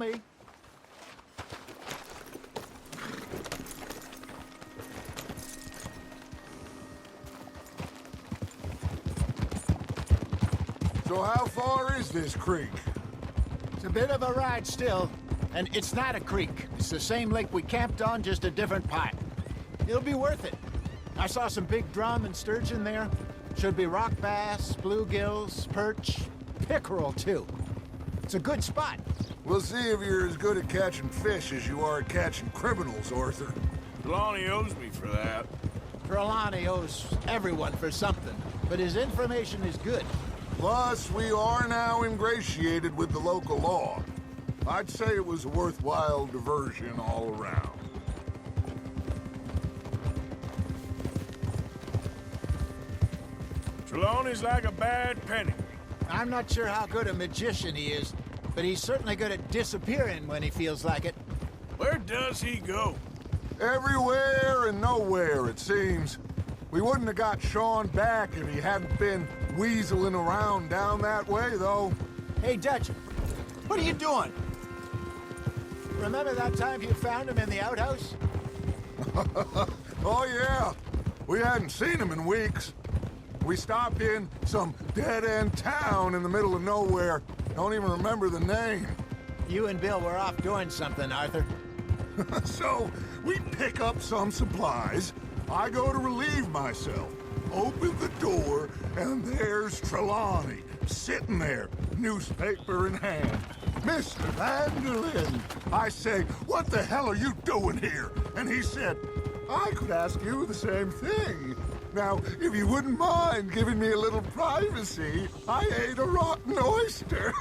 Me. So how far is this creek? It's a bit of a ride still, and it's not a creek. It's the same lake we camped on, just a different part. It'll be worth it. I saw some big drum and sturgeon there. Should be rock bass, bluegills, perch, pickerel too. It's a good spot. We'll see if you're as good at catching fish as you are at catching criminals, Arthur. Lonnie owes me for that. Trelawney owes everyone for something, but his information is good. Plus, we are now ingratiated with the local law. I'd say it was a worthwhile diversion all around. Trelawney's like a bad penny. I'm not sure how good a magician he is, but he's certainly good at disappearing when he feels like it. Where does he go? Everywhere and nowhere, it seems. We wouldn't have got Sean back if he hadn't been weaseling around down that way, though. Hey, Dutch, what are you doing? Remember that time you found him in the outhouse? Oh, yeah. We hadn't seen him in weeks. We stopped in some dead-end town in the middle of nowhere. Don't even remember the name. You and Bill were off doing something, Arthur. So, we pick up some supplies. I go to relieve myself. Open the door, and there's Trelawney, sitting there, newspaper in hand. Mr. Vanderlyn. I say, what the hell are you doing here? And he said, I could ask you the same thing. Now, if you wouldn't mind giving me a little privacy, I ate a rotten oyster.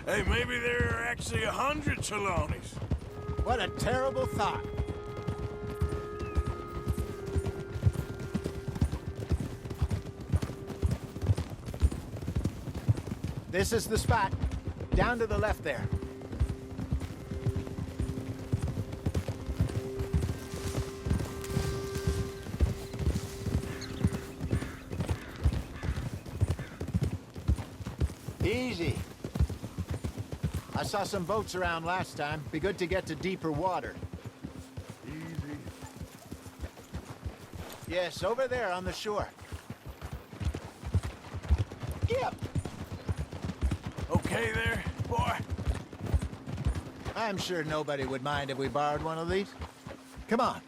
Hey, maybe there are actually 100 Trelawneys. What a terrible thought. This is the spot. Down to the left there. Easy. I saw some boats around last time. Be good to get to deeper water. Easy. Yes, over there on the shore. Yep. Okay there, boy? I'm sure nobody would mind if we borrowed one of these. Come on.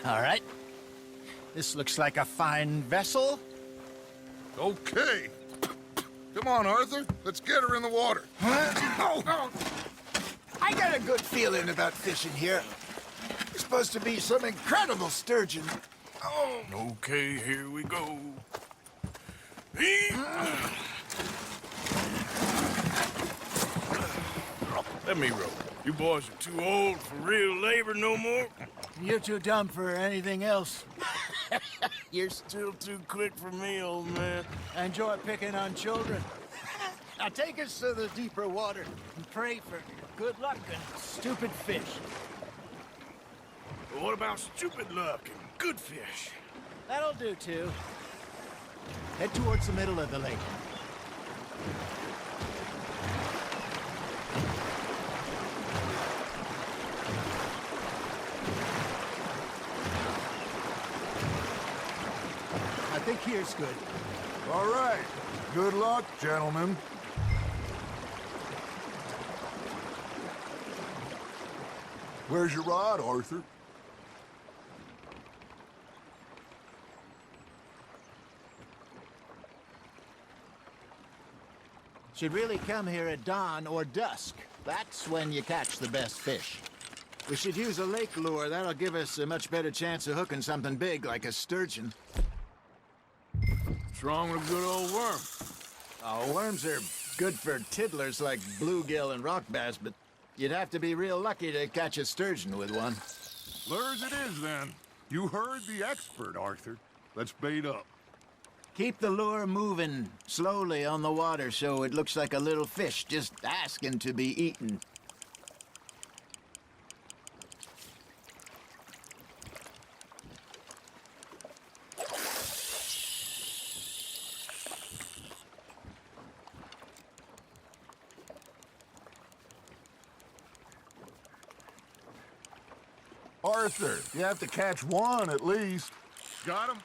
All right. This looks like a fine vessel. Okay. Come on, Arthur. Let's get her in the water. Oh. I got a good feeling about fishing here. There's supposed to be some incredible sturgeon. Oh. Okay, here we go. Let me row. You boys are too old for real labor no more. You're too dumb for anything else. You're still too quick for me, old man. I enjoy picking on children. Now take us to the deeper water and pray for good luck and stupid fish. But what about stupid luck and good fish? That'll do, too. Head towards the middle of the lake. I think here's good. All right. Good luck, gentlemen. Where's your rod, Arthur? Should really come here at dawn or dusk. That's when you catch the best fish. We should use a lake lure. That'll give us a much better chance of hooking something big like a sturgeon. What's wrong with a good old worm? Oh, worms are good for tiddlers like bluegill and rock bass, but you'd have to be real lucky to catch a sturgeon with one. Lures it is, then. You heard the expert, Arthur. Let's bait up. Keep the lure moving slowly on the water so it looks like a little fish just asking to be eaten. Arthur, you have to catch one at least. Got him?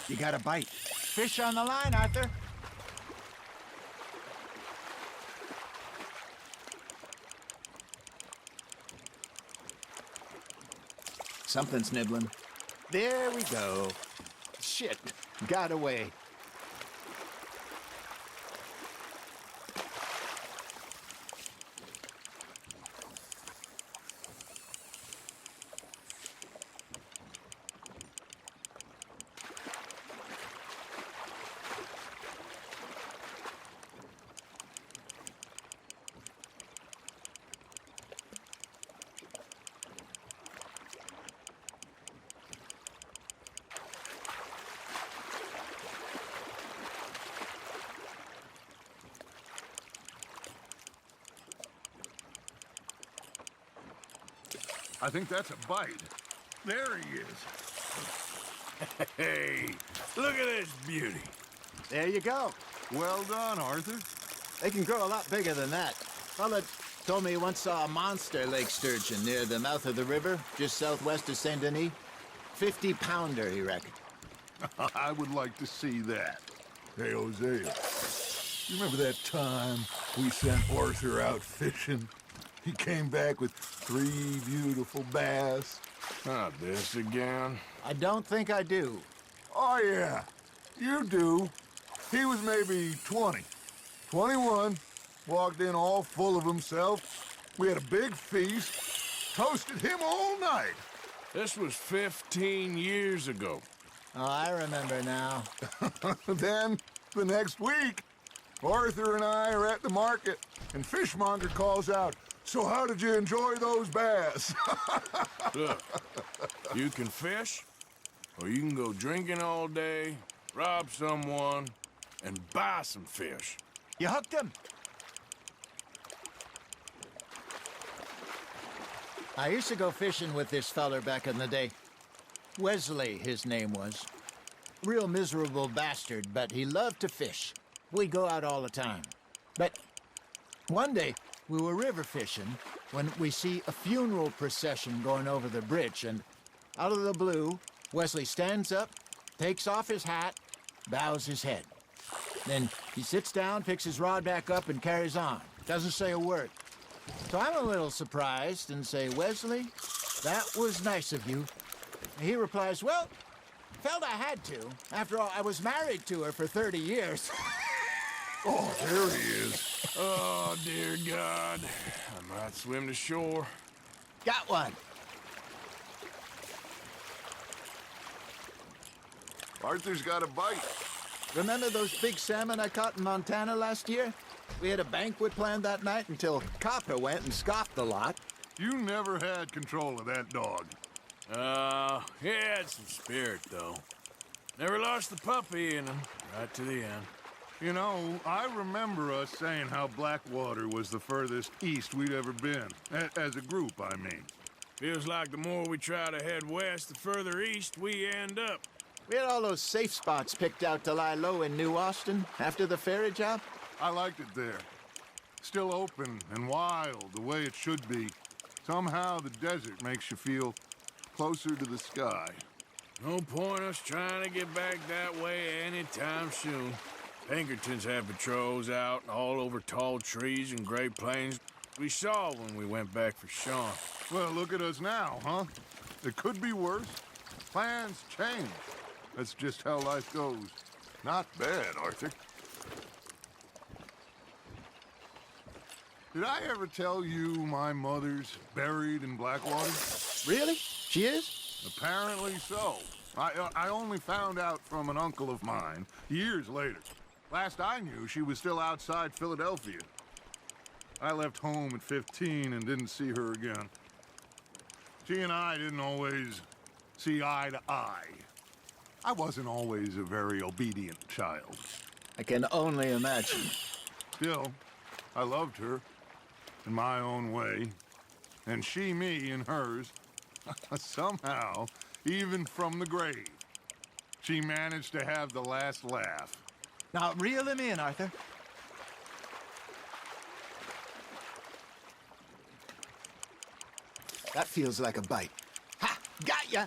You got a bite. Fish on the line, Arthur. Something's nibbling. There we go. Shit, got away. I think that's a bite. There he is. Hey, look at this beauty. There you go. Well done, Arthur. They can grow a lot bigger than that. Fella told me he once saw a monster lake sturgeon near the mouth of the river, just southwest of Saint Denis. 50-pounder, he reckoned. I would like to see that. Hey, Hosea, you remember that time we sent Arthur out fishing? He came back with 3 beautiful bass. Not this again. I don't think I do. Oh, yeah, you do. He was maybe 20, 21, walked in all full of himself. We had a big feast, toasted him all night. This was 15 years ago. Oh, I remember now. Then, the next week, Arthur and I are at the market, and Fishmonger calls out, "So how did you enjoy those bass?" Look, you can fish, or you can go drinking all day, rob someone, and buy some fish. You hooked him. I used to go fishing with this feller back in the day. Wesley, his name was. Real miserable bastard, but he loved to fish. We'd go out all the time. But one day, we were river fishing when we see a funeral procession going over the bridge, and out of the blue, Wesley stands up, takes off his hat, bows his head. Then he sits down, picks his rod back up, and carries on. Doesn't say a word. So I'm a little surprised and say, "Wesley, that was nice of you." He replies, "Well, felt I had to. After all, I was married to her for 30 years. Oh, there he is. Oh, dear God. I might swim to shore. Got one. Arthur's got a bite. Remember those big salmon I caught in Montana last year? We had a banquet planned that night until Copper went and scoffed the lot. You never had control of that dog. He had some spirit, though. Never lost the puppy in him, right to the end. You know, I remember us saying how Blackwater was the furthest east we'd ever been. As a group, I mean. Feels like the more we try to head west, the further east we end up. We had all those safe spots picked out to lie low in New Austin after the ferry job. I liked it there. Still open and wild, the way it should be. Somehow the desert makes you feel closer to the sky. No point us trying to get back that way anytime soon. Pinkertons have patrols out all over tall trees and Great Plains. We saw when we went back for Sean. Well, look at us now, huh? It could be worse. Plans change. That's just how life goes. Not bad, Arthur. Did I ever tell you my mother's buried in Blackwater? Really? She is? Apparently so. I only found out from an uncle of mine years later. Last I knew, she was still outside Philadelphia. I left home at 15 and didn't see her again. She and I didn't always see eye to eye. I wasn't always a very obedient child. I can only imagine. Still, I loved her in my own way, and she me in hers. Somehow, even from the grave, she managed to have the last laugh. Now, reel him in, Arthur. That feels like a bite. Ha! Got ya!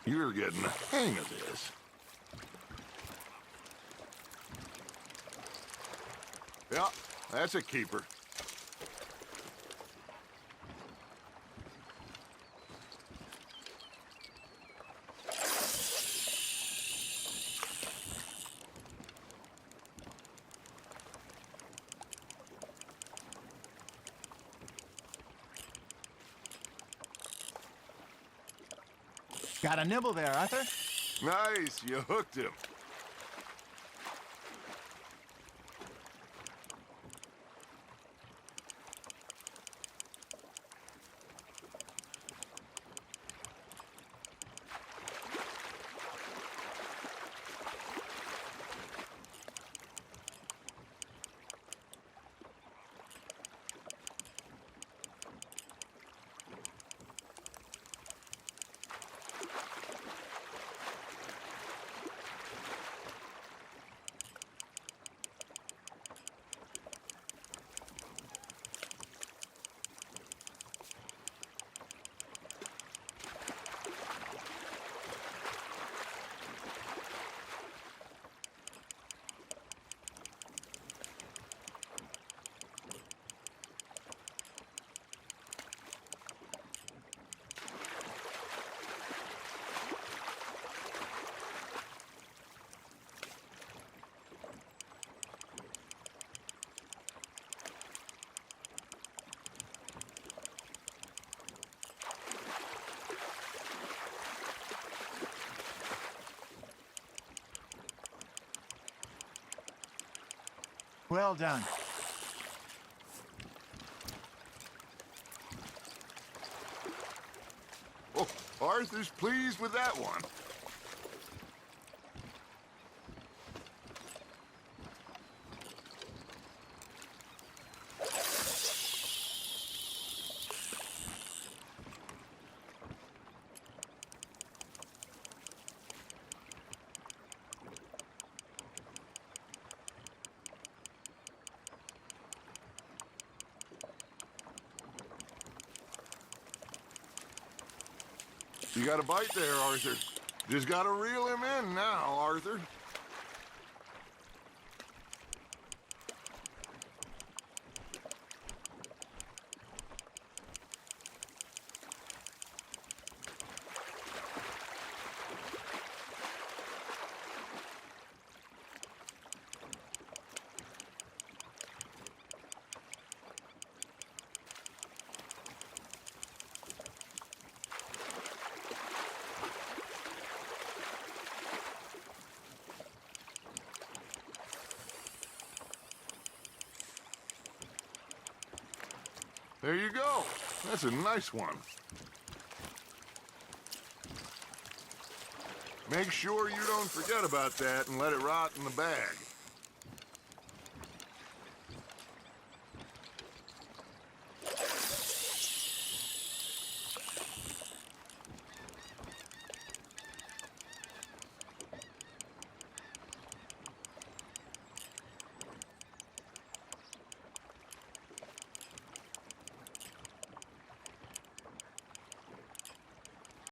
You're getting the hang of this. Yeah, that's a keeper. Got a nibble there, Arthur. Nice, you hooked him. Well done. Oh, Arthur's pleased with that one. You got a bite there, Arthur. Just gotta reel him in now, Arthur. There you go. That's a nice one. Make sure you don't forget about that and let it rot in the bag.